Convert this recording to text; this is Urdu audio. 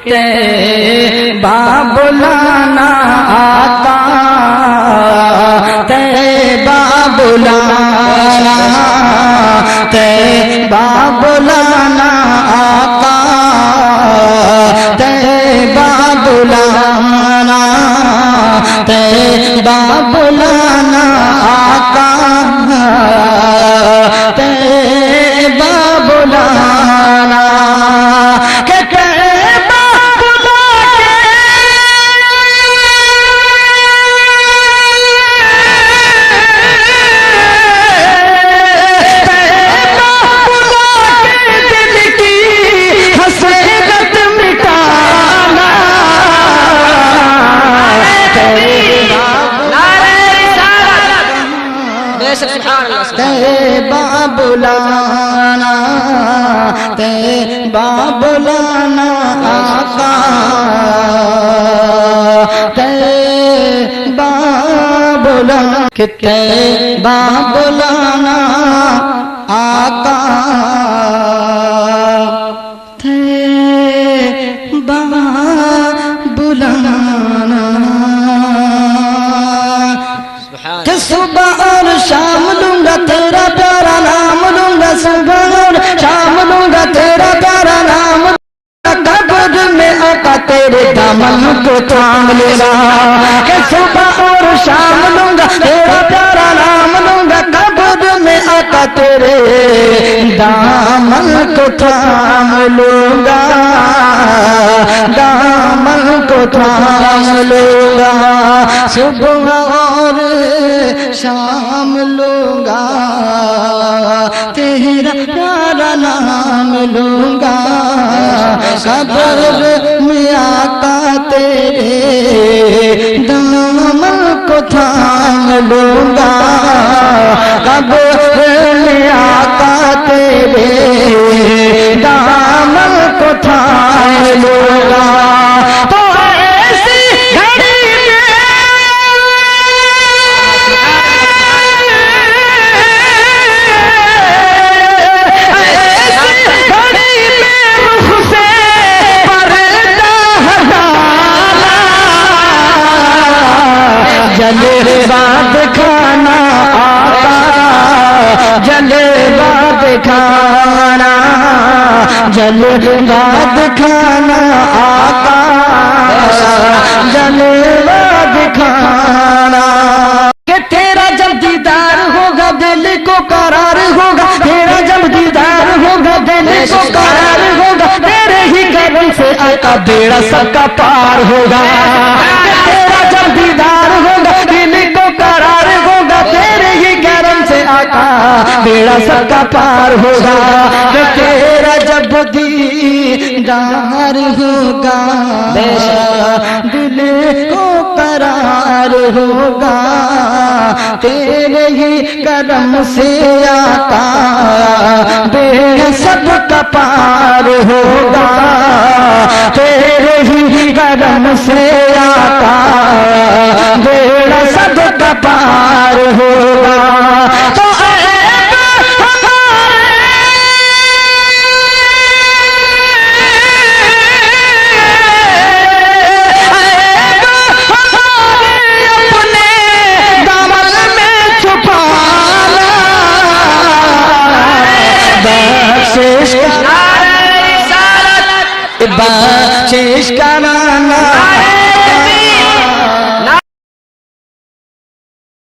تیبہ بلانا آقا تیبہ بلانا تیبہ بلانا آقا تیبہ بلانا تیبہ بلانا آقا تیبہ بلانا کہ تیبہ بلا کے تیبہ بلا کے دل کی حسرت مٹانا تیبہ بلانا تیبہ بلانا آقا تیبہ بلانا کہ تیبہ بلانا آقا تیبہ بلانا کہ صبح اور شام لوں گا تیرا پیارا نام لوں گا صبح اور شام لوں گا تیرا پیارا نام قبر میں آقا تیرے دامن کو تھام لینا کہ صبح اور شام لوں گا تیرا پیارا نام لوں گا قبر میں آقا تیرے دامن کو تھام لوں گا دامن کو تھام لوں گا صبح اور شام لوں گا تیرا پیارا نام لوں گا قبر میں آقا تیرے دامن کو تھام لوں گا قبر میں آقا تیرے دامن کو تھام لوں گا تو ایسی گھڑی جلوہ دکھانا آقا جلوہ دکھانا جلوہ دکھانا آقا جلوہ دکھانا کہ تیرا جب دیدار ہوگا دل کو قرار ہوگا تیرا جب دیدار ہوگا دل کو قرار ہوگا تیرے ہی کرم سے آقا بیڑا سب کا پار ہوگا تیرا جب دیدار ہوگا دل کو قرار ہوگا تیرے ہی کرم سے آقا بیڑا سب کا پار ہوگا کہ تیرا جب دیدار ہوگا دل کو قرار ہوگا تیرے ہی کرم سے آقا بیڑا سب کا پار ہوگا تیرے ہی کرم سے آقا بیڑا سب کا پار ہوگا تو بخشش کرانا